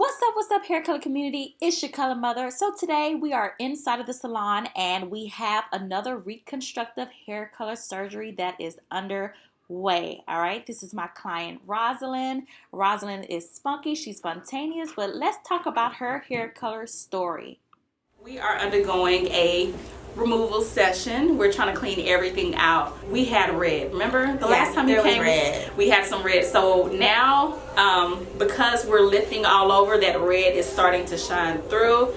What's up, hair color community? It's your color mother. So today we are inside of the salon and we have another reconstructive hair color surgery that is underway. All right, this is my client Rosalind. Rosalind is spunky, she's spontaneous, but let's talk about her hair color story. We are undergoing a removal session. We're trying to clean everything out. We had red. Remember the last time you came? Red. We had some red. So now, because we're lifting all over, that red is starting to shine through.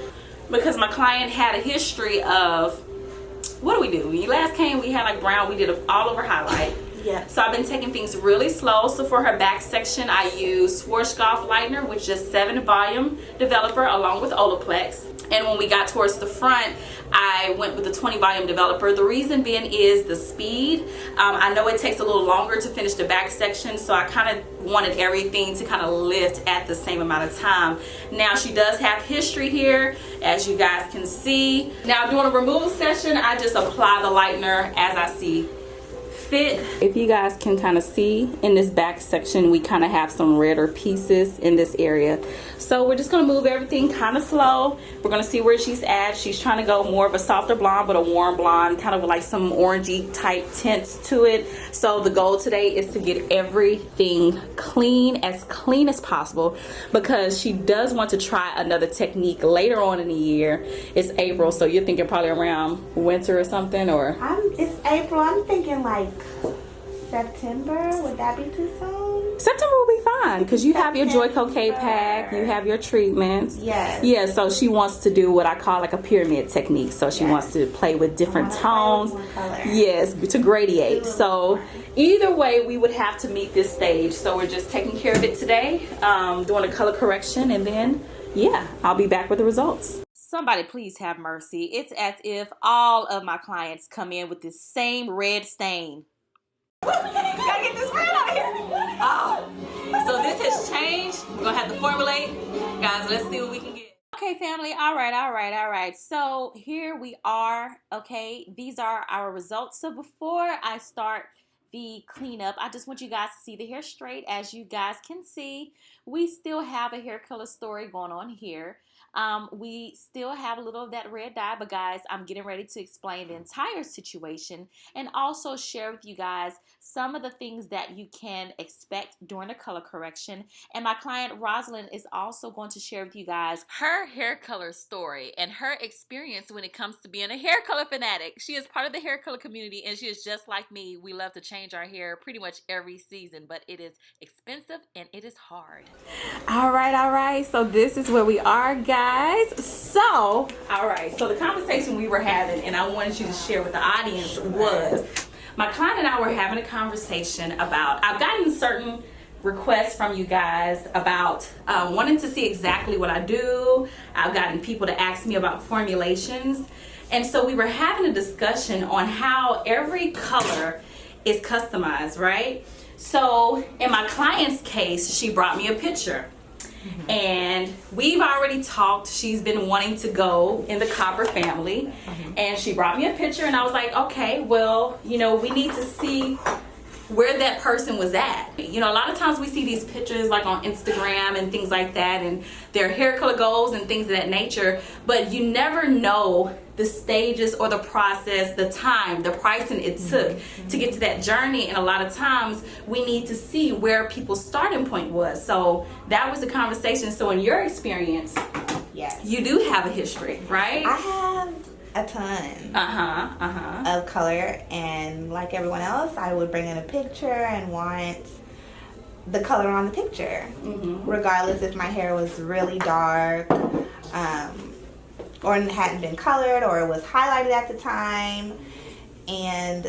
Because my client had a history of, what do we do? When you last came, we had like brown. We did an all over highlight. Yeah. So I've been taking things really slow. So for her back section, I use Schwarzkopf lightener, which is 7 volume developer along with Olaplex. And when we got towards the front, I went with the 20 volume developer. The reason being is the speed. I know it takes a little longer to finish the back section, so I kind of wanted everything to kind of lift at the same amount of time. Now she does have history here, as you guys can see. Now doing a removal session, I just apply the lightener as I see fit. If you guys can kind of see in this back section, we kind of have some redder pieces in this area. So we're just going to move everything kind of slow. We're going to see where she's at. She's trying to go more of a softer blonde, but a warm blonde, kind of with like some orangey type tints to it. So the goal today is to get everything clean as possible, because she does want to try another technique later on in the year. It's April, so you're thinking probably around winter or something, or? It's April. I'm thinking like September. Would that be too soon? September will be fine, because you have your Joy Coquet pack, you have your treatments. Yes. Yeah, so she wants to do what I call like a pyramid technique. So she wants to play with different tones. Yes, to gradiate. So either way, we would have to meet this stage. So we're just taking care of it today, doing a color correction, and then, yeah, I'll be back with the results. Somebody please have mercy. It's as if all of my clients come in with this same red stain. Gotta get this red out of here. Oh. So this has changed. We're gonna have to formulate. Guys, let's see what we can get. Okay, family. All right. So here we are. Okay, these are our results. So before I start the cleanup, I just want you guys to see the hair straight. As you guys can see, we still have a hair color story going on here. We still have a little of that red dye, but guys, I'm getting ready to explain the entire situation and also share with you guys some of the things that you can expect during the color correction. And my client Rosalind is also going to share with you guys her hair color story and her experience when it comes to being a hair color fanatic. She is part of the hair color community, and she is just like me. We love to change our hair pretty much every season, but it is expensive and it is hard. All right. So this is where we are, guys. So, all right. So the conversation we were having, and I wanted you to share with the audience, was my client and I were having a conversation about, I've gotten certain requests from you guys about wanting to see exactly what I do. I've gotten people to ask me about formulations. And so we were having a discussion on how every color is customized, right? So in my client's case, she brought me a picture. And we've already talked. She's been wanting to go in the copper family. And she brought me a picture, and I was like, okay, well, you know, we need to see where that person was at. You know, a lot of times we see these pictures like on Instagram and things like that, and their hair color goals and things of that nature, but you never know the stages or the process, the time, the pricing it took to get to that journey. And a lot of times we need to see where people's starting point was. So that was the conversation. So in your experience, yes, you do have a history, right? I have a ton of color, and like everyone else, I would bring in a picture and want the color on the picture, regardless if my hair was really dark, or hadn't been colored, or it was highlighted at the time. And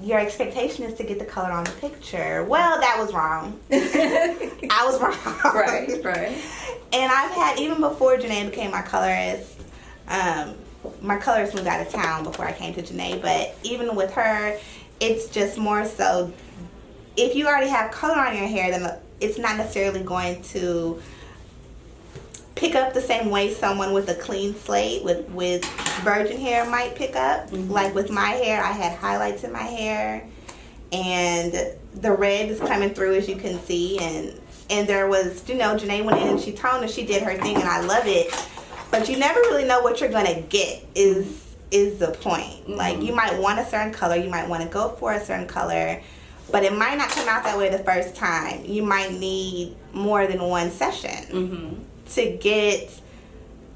your expectation is to get the color on the picture. Well, that was wrong. I was wrong. Right. And I've had, even before Janae became my colorist, my colorist moved out of town before I came to Janae, but even with her, it's just more so, if you already have color on your hair, then it's not necessarily going to pick up the same way someone with a clean slate with virgin hair might pick up. Like with my hair, I had highlights in my hair, and the red is coming through, as you can see, and and there was, you know, Janae went in and she toned and she did her thing, and I love it. But you never really know what you're gonna get. Is the point? Like, you might want a certain color, you might want to go for a certain color, but it might not come out that way the first time. You might need more than one session to get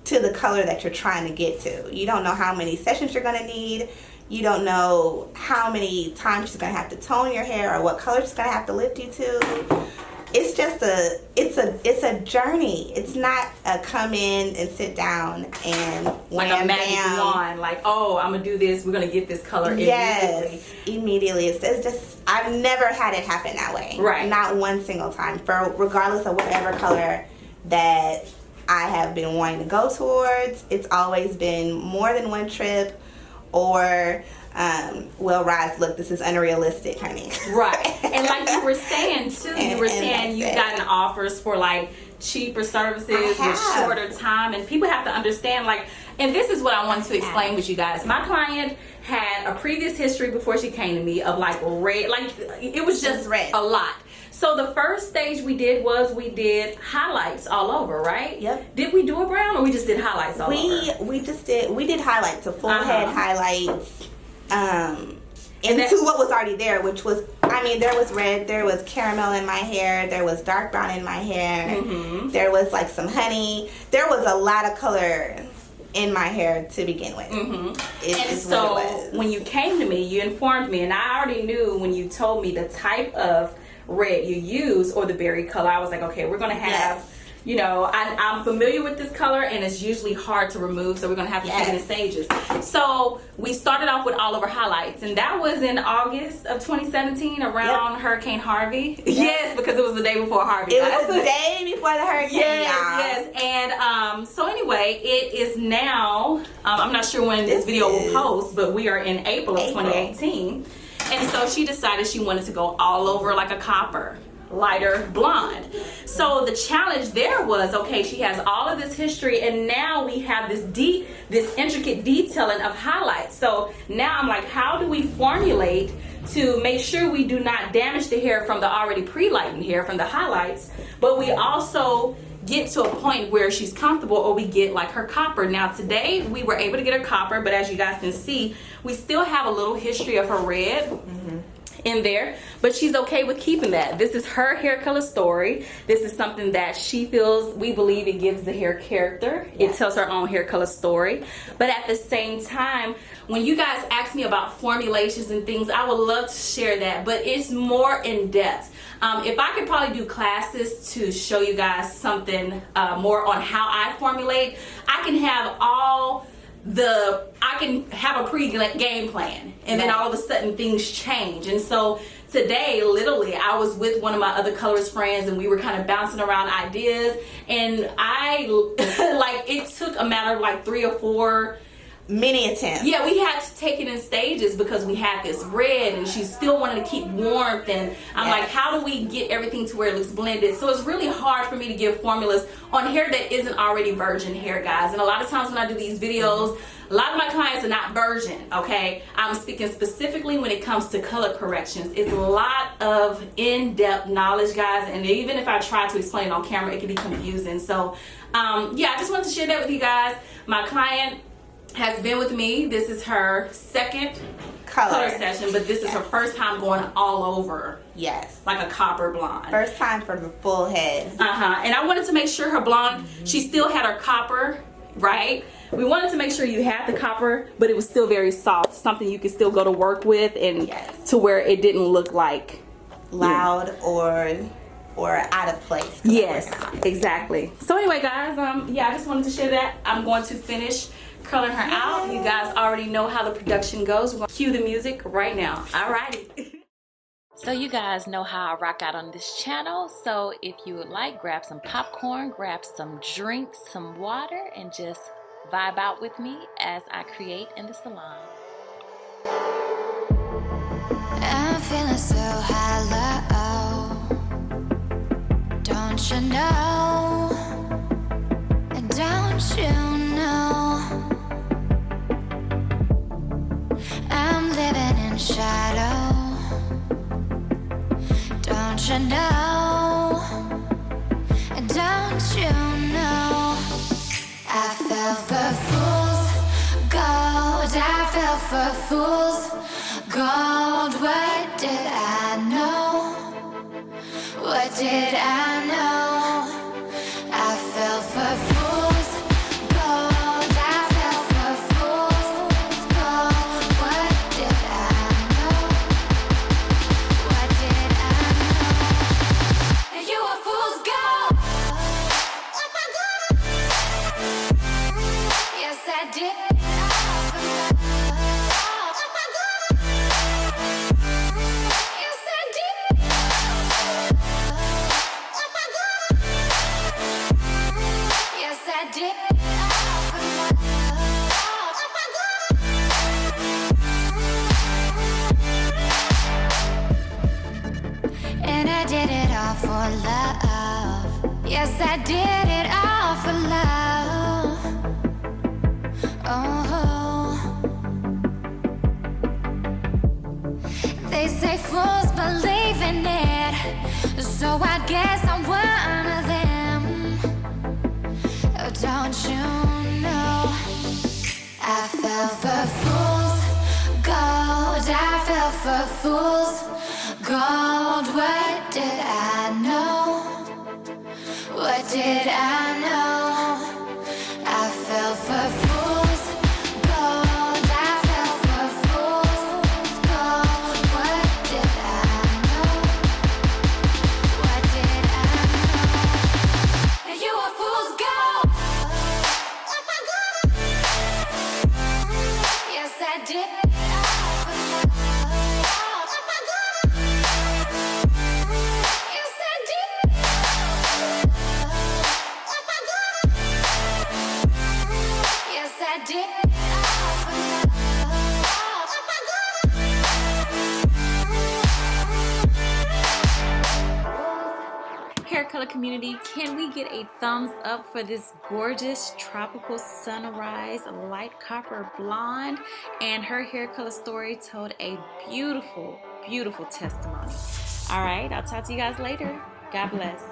to the color that you're trying to get to. You don't know how many sessions you're gonna need. You don't know how many times she's gonna have to tone your hair or what color she's gonna have to lift you to. It's just it's a journey. It's not a come in and sit down and like a magic wand. Like, oh, I'm gonna do this. We're gonna get this color immediately. Yes, immediately. It's just, I've never had it happen that way. Right. Not one single time. Regardless of whatever color that I have been wanting to go towards, it's always been more than one trip, or well, Roz, look, this is unrealistic, honey. Right. And like you were saying too, you were saying you've gotten offers for like cheaper services with shorter time, and people have to understand, like, and this is what I wanted to explain with you guys. My client had a previous history before she came to me of like red, like it was just red, a lot. So the first stage we did was we did highlights all over, right? Yep. Did we do a brown, or we just did highlights all over? We did highlights, a full head highlights. Into what was already there, which was, I mean, there was red, there was caramel in my hair, there was dark brown in my hair, there was like some honey, there was a lot of color in my hair to begin with. And so when you came to me, you informed me, and I already knew when you told me the type of red you use or the berry color. I was like, okay, we're gonna have, you know, I'm familiar with this color, and it's usually hard to remove, so we're gonna have to take it in stages. So we started off with all over highlights, and that was in August of 2017, around Hurricane Harvey. Yes, because it was the day before Harvey. It was the day before the hurricane. Yes. And so anyway, it is now, I'm not sure when this video will post, but we are in April of 2018. And so she decided she wanted to go all over like a copper, lighter blonde. So the challenge there was, okay, she has all of this history, and now we have this intricate detailing of highlights. So now I'm like, how do we formulate to make sure we do not damage the hair from the already pre-lightened hair from the highlights, but we also get to a point where she's comfortable, or we get like her copper. Now today we were able to get her copper, but as you guys can see, we still have a little history of her red in there, but she's okay with keeping that. This is her hair color story. This is something that she feels, we believe it gives the hair character. It tells her own hair color story. But at the same time, when you guys ask me about formulations and things, I would love to share that, but it's more in depth. If I could probably do classes to show you guys something more on how I formulate, I can have a pre-game plan, and then all of a sudden things change. And so today, literally, I was with one of my other colorist friends, and we were kind of bouncing around ideas, and I like, it took a matter of like 3 or 4 mini attempts. Yeah, we had to take it in stages because we had this red, and she still wanted to keep warmth, and I'm like, how do we get everything to where it looks blended? So it's really hard for me to give formulas on hair that isn't already virgin hair, guys. And a lot of times when I do these videos, a lot of my clients are not virgin, okay? I'm speaking specifically when it comes to color corrections. It's a lot of in-depth knowledge, guys, and even if I try to explain it on camera, it can be confusing. So yeah, I just wanted to share that with you guys. My client has been with me. This is her second color session, but this is her first time going all over. Yes. Like a copper blonde. First time for the full head. And I wanted to make sure her blonde, she still had her copper, right? We wanted to make sure you had the copper, but it was still very soft. Something you could still go to work with, and to where it didn't look like loud or out of place. Yes, exactly. So anyway, guys, yeah, I just wanted to share that. I'm going to finish curling her out. You guys already know how the production goes. We're going to cue the music right now. Alrighty. So you guys know how I rock out on this channel. So if you would like, grab some popcorn, grab some drinks, some water, and just vibe out with me as I create in the salon. I'm feeling so high low. Don't you know? Don't you know? I'm living in shadow. Don't you know? fell for fool's gold. What did I know? What did I know? I fell for fool's gold. I fell for fool's gold. What did I know? What did I know? You were fool's gold. Yes, I did. Yes, I did. Yes, I did. And I did it all for love. Yes, I did it all for love. Oh, they say fools believe in it, so I guess I'm one of them. Oh, don't you know? I fell for fool's gold. I fell for fool's gold. What did I know? What did I know? I fell for fool's gold. I fell for fool's gold. What did I know? What did I know? You were fool's gold. Yes, I did. Yes, I did. Yes, I did. Hair color community, can we get a thumbs up for this gorgeous tropical sunrise light copper blonde? And her hair color story told a beautiful, beautiful testimony. All right, I'll talk to you guys later. God bless.